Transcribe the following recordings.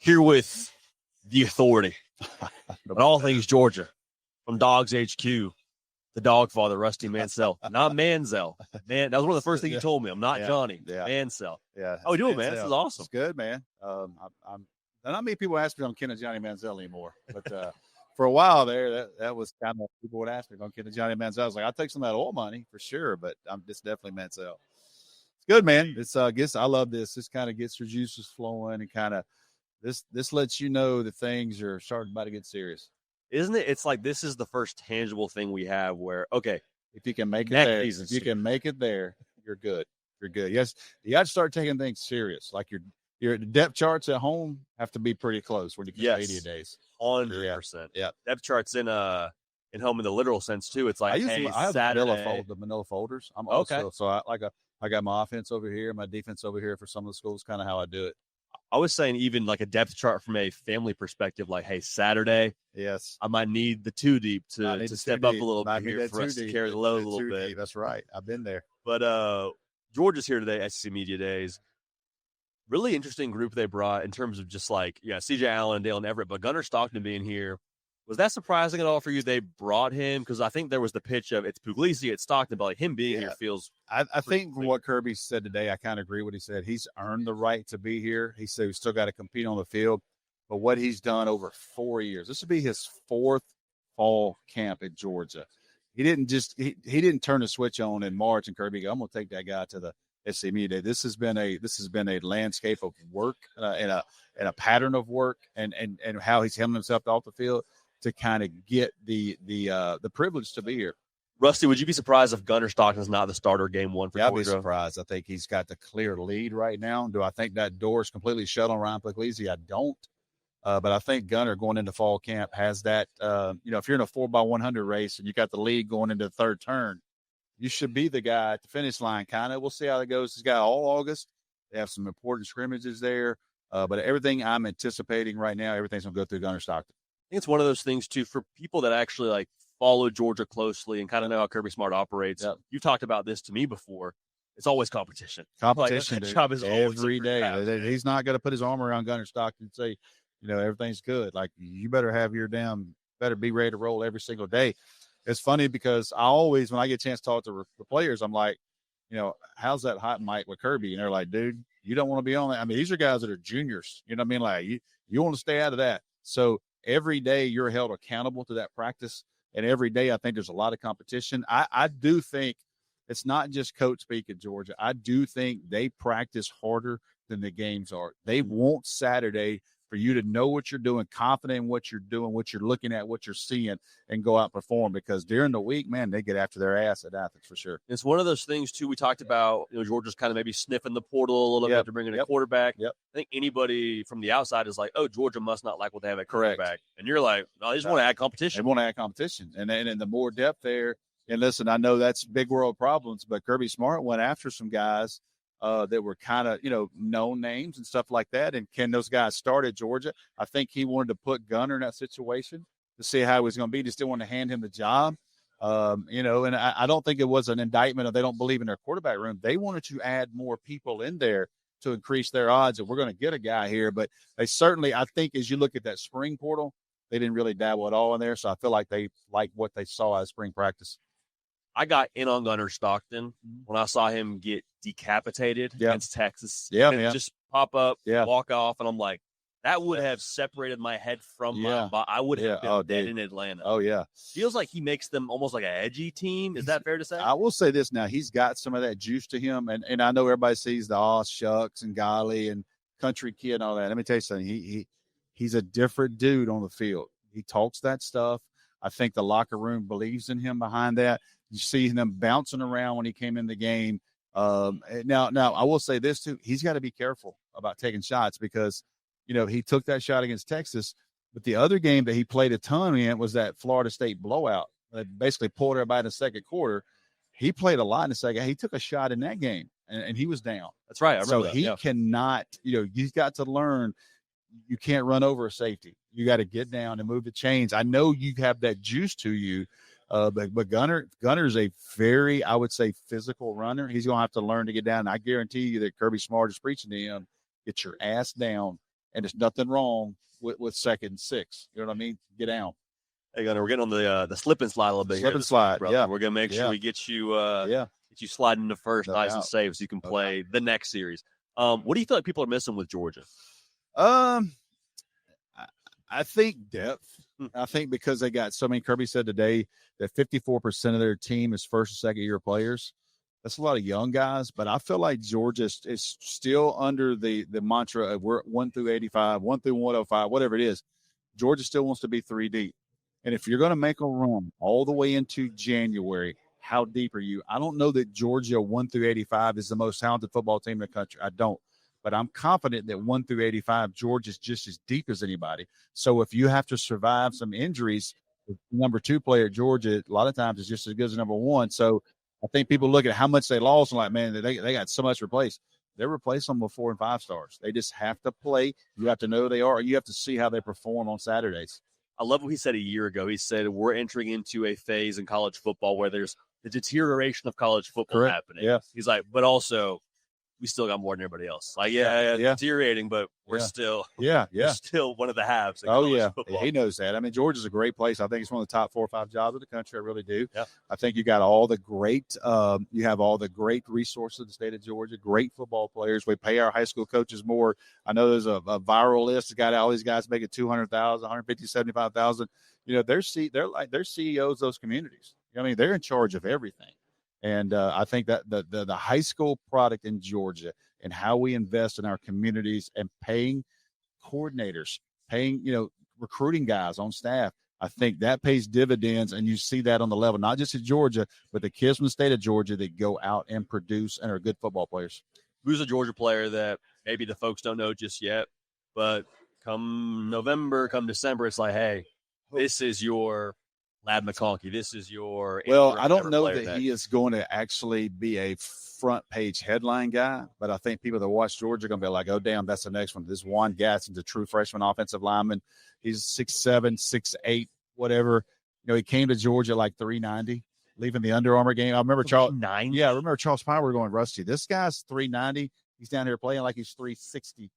here with the authority on all things Georgia, from DawgsHQ, the dog father, Rusty Mansell. Not Mansell. Man, that was one of the first things you told me. I'm not Johnny. Mansell. Yeah. How we doing, man? This is awesome. It's good, man. Not many people ask me if I'm Ken and Johnny Mansell anymore, but for a while there, that was kind of people would ask me if I'm Ken and Johnny Mansell. I was like, I'll take some of that oil money for sure, but it's definitely Mansell. It's good, man. It's I love this. This kind of gets your juices flowing and kind of this lets you know that things are starting about to get serious. Isn't it? It's like this is the first tangible thing we have where, okay, if you can make it there, if you can make it there, you're good. You're good. Yes, you got to start taking things serious. Like your depth charts at home have to be pretty close when you get 80 days. 100%. Yeah. Depth charts in home in the literal sense too. It's like I have the manila folders. I'm okay. Also, so I got my offense over here, my defense over here for some of the schools. Kind of how I do it. I was saying even like a depth chart from a family perspective, like, hey, Saturday, yes, I might need the 2 deep to step up a little bit here for us to carry the load a little bit. Deep. That's right. I've been there. But Georgia's here today, SEC Media Days. Really interesting group they brought in terms of just like, C.J. Allen, Dale Everett, but Gunnar Stockton being here. Was that surprising at all for you? They brought him because I think there was the pitch of it's Puglisi at Stockton, but like him being here feels. I think from what Kirby said today, I kind of agree with what he said. He's earned the right to be here. He said he's still got to compete on the field, but what he's done over 4 years, this would be his 4th fall camp at Georgia. He didn't he didn't turn the switch on in March and Kirby go, I'm going to take that guy to the SEC Media Day. This has been a landscape of work and a pattern of work and how he's handling himself off the field to kind of get the privilege to be here. Rusty, would you be surprised if Gunnar Stockton is not the starter game one for Georgia? I'd be surprised. I think he's got the clear lead right now. Do I think that door is completely shut on Ryan Puglisi? I don't. But I think Gunnar going into fall camp has that, if you're in a 4x100 race and you got the lead going into the third turn, you should be the guy at the finish line, kind of. We'll see how it goes. He's got all August. They have some important scrimmages there. But everything I'm anticipating right now, everything's going to go through Gunnar Stockton. I think it's one of those things, too, for people that actually, like, follow Georgia closely and kind of know how Kirby Smart operates. Yep. You've talked about this to me before. It's always competition. Competition. Like, job is every day. He's not going to put his arm around Gunnar Stockton and say, everything's good. Like, you better have better be ready to roll every single day. It's funny because I always, when I get a chance to talk to the players, I'm like, how's that hot mic with Kirby? And they're like, dude, you don't want to be on that. I mean, these are guys that are juniors. You know what I mean? Like, you want to stay out of that. So every day you're held accountable to that practice. And every day I think there's a lot of competition. I do think it's not just coach speak at Georgia. I do think they practice harder than the games are. They want Saturday for you to know what you're doing, confident in what you're doing, what you're looking at, what you're seeing, and go out and perform. Because during the week, man, they get after their ass at Athens for sure. It's one of those things, too, we talked about, Georgia's kind of maybe sniffing the portal a little bit to bring in a quarterback. Yep. I think anybody from the outside is like, oh, Georgia must not like what they have at quarterback. And you're like, no, they just want to add competition. They want to add competition. And the more depth there, and listen, I know that's big world problems, but Kirby Smart went after some guys that were kind of, known names and stuff like that. And can those guys start at Georgia? I think he wanted to put Gunnar in that situation to see how he was going to be. He still wanted to hand him the job, and I don't think it was an indictment of they don't believe in their quarterback room. They wanted to add more people in there to increase their odds that we're going to get a guy here. But they certainly, I think, as you look at that spring portal, they didn't really dabble at all in there. So I feel like they like what they saw at spring practice. I got in on Gunnar Stockton when I saw him get decapitated against Texas. Just pop up, walk off, and I'm like, that would have separated my head from my body. I would have been dead in Atlanta. Oh, yeah. Feels like he makes them almost like an edgy team. Is that fair to say? I will say this now. He's got some of that juice to him, and I know everybody sees the shucks and golly and country kid and all that. Let me tell you something. He's a different dude on the field. He talks that stuff. I think the locker room believes in him behind that. You see them bouncing around when he came in the game. Now, I will say this, too. He's got to be careful about taking shots because, he took that shot against Texas. But the other game that he played a ton in was that Florida State blowout. They basically pulled everybody in the second quarter. He played a lot in the second. He took a shot in that game, and he was down. That's right. I remember he cannot, he's got to learn you can't run over a safety. You got to get down and move the chains. I know you have that juice to you. But Gunner's a very, I would say, physical runner. He's going to have to learn to get down. And I guarantee you that Kirby Smart is preaching to him, get your ass down and there's nothing wrong with 2nd and 6. You know what I mean? Get down. Hey, Gunner, we're getting on the slip and slide a little bit Slip here. and slide, brother. yeah. We're gonna make sure we get you sliding into first, No nice doubt. and safe, so you can play the next series. What do you feel like people are missing with Georgia? I think depth. I think because they got so many. Kirby said today that 54% of their team is first and second year players. That's a lot of young guys, but I feel like Georgia is still under the mantra of we're 1 through 85, 1 through 105, whatever it is. Georgia still wants to be 3 deep. And if you're going to make a run all the way into January, how deep are you? I don't know that Georgia 1 through 85 is the most talented football team in the country. I don't. But I'm confident that 1 through 85, Georgia's just as deep as anybody. So if you have to survive some injuries, the number 2 player at Georgia, a lot of times is just as good as number 1. So I think people look at how much they lost and like, man, they got so much replaced. They're replacing them with 4 and 5 stars. They just have to play. You have to know who they are. You have to see how they perform on Saturdays. I love what he said a year ago. He said, we're entering into a phase in college football where there's the deterioration of college football happening. Yeah. He's like, but also we still got more than everybody else. Like, deteriorating, but we're still we're still one of the halves. Football. He knows that. I mean, Georgia's a great place. I think it's one of the top 4 or 5 jobs in the country. I really do. Yeah. I think you got all the great you have all the great resources in the state of Georgia, great football players. We pay our high school coaches more. I know there's a viral list. It's got all these guys making $200,000, $150,000, $75,000. You know, they're CEOs of those communities. I mean, they're in charge of everything. And I think that the high school product in Georgia and how we invest in our communities and paying coordinators, paying, recruiting guys on staff, I think that pays dividends. And you see that on the level, not just in Georgia, but the kids from the state of Georgia that go out and produce and are good football players. Who's a Georgia player that maybe the folks don't know just yet, but come November, come December, it's like, hey, this is your Lad McConkey. This is your. Well, I don't know that he is going to actually be a front page headline guy, but I think people that watch Georgia are going to be like, oh, damn, that's the next one. This Juan Gadsden's a true freshman offensive lineman. He's 6'7", 6'8", whatever. He came to Georgia like 390, leaving the Under Armour game. I remember Charles. Yeah, I remember Charles Power going, Rusty, this guy's 390. He's down here playing like he's 360.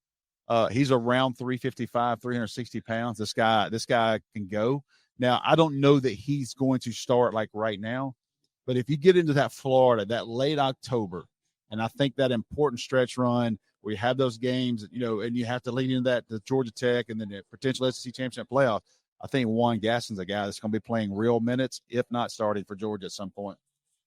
He's around 355, 360 pounds. This guy can go. Now, I don't know that he's going to start like right now, but if you get into that Florida, that late October, and I think that important stretch run where you have those games, and you have to lead into that, the Georgia Tech and then the potential SEC championship playoff, I think Juan Gadsden's a guy that's going to be playing real minutes, if not starting for Georgia at some point.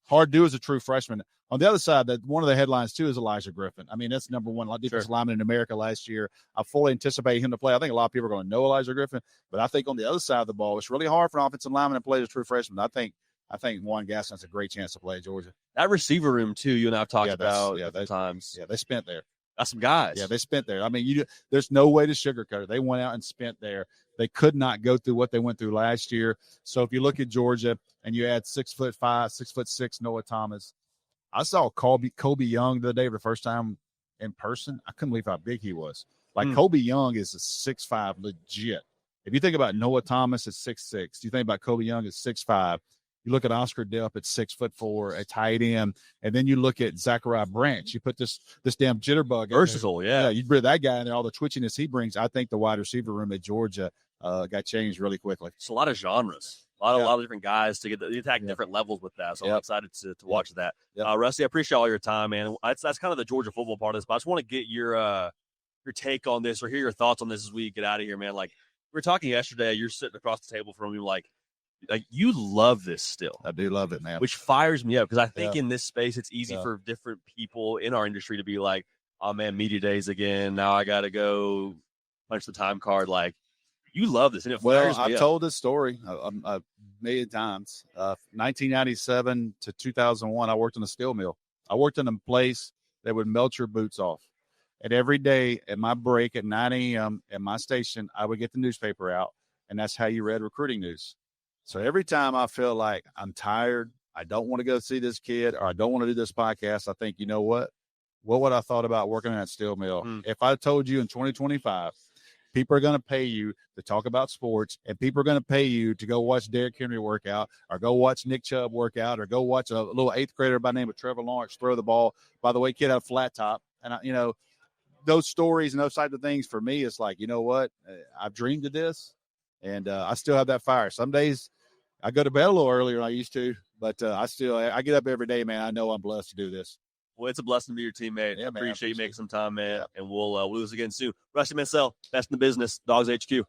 Hard to do as a true freshman. On the other side, that one of the headlines too is Elijah Griffin. I mean, that's number 1 defensive lineman in America last year. I fully anticipate him to play. I think a lot of people are going to know Elijah Griffin, but I think on the other side of the ball, it's really hard for an offensive lineman to play as a true freshman. I think Juan Gadsden has a great chance to play at Georgia. That receiver room too, you and I've talked about times. Yeah, they spent there. That's some guys. Yeah, they spent there. I mean, there's no way to sugarcoat it. They went out and spent there. They could not go through what they went through last year. So if you look at Georgia and you add 6'5", 6'6" Noah Thomas, I saw Kobe Young the other day for the first time in person. I couldn't believe how big he was. Like Kobe Young is a 6'5" legit. If you think about Noah Thomas at 6'6", you think about Kobe Young at 6'5". You look at Oscar Delp at 6'4", a tight end, and then you look at Zachariah Branch. You put this damn jitterbug. Versatile, yeah. You bring that guy in there, all the twitchiness he brings. I think the wide receiver room at Georgia got changed really quickly. It's a lot of genres. A lot of different guys to attack different levels with that. So I'm excited to watch that. Rusty, I appreciate all your time, man. That's kind of the Georgia football part of this, but I just want to get your take on this or hear your thoughts on this as we get out of here, man. Like we were talking yesterday, you're sitting across the table from me, like you love this still. I do love it, man. Which fires me up because I think in this space it's easy for different people in our industry to be like, oh man, media days again. Now I got to go punch the time card. Like you love this, and it fires me I've up. told this story a million times. 1997 to 2001, I worked in a steel mill. I worked in a place that would melt your boots off. And every day at my break at 9 a.m. at my station, I would get the newspaper out, and that's how you read recruiting news. So every time I feel like I'm tired, I don't want to go see this kid, or I don't want to do this podcast, I think, you know what? What would I thought about working in that steel mill? If I told you in 2025, people are going to pay you to talk about sports, and people are going to pay you to go watch Derrick Henry work out, or go watch Nick Chubb work out, or go watch a little 8th grader by the name of Trevor Lawrence throw the ball. By the way, kid had a flat top. And, those stories and those type of things for me, it's like, you know what? I've dreamed of this, and I still have that fire. Some days I go to bed a little earlier than I used to, but I get up every day, man. I know I'm blessed to do this. Well, it's a blessing to be your teammate. Yeah, man, Appreciate you making some time, man. Yeah. And we'll do this again soon. Rusty Mansell, best in the business, DawgsHQ.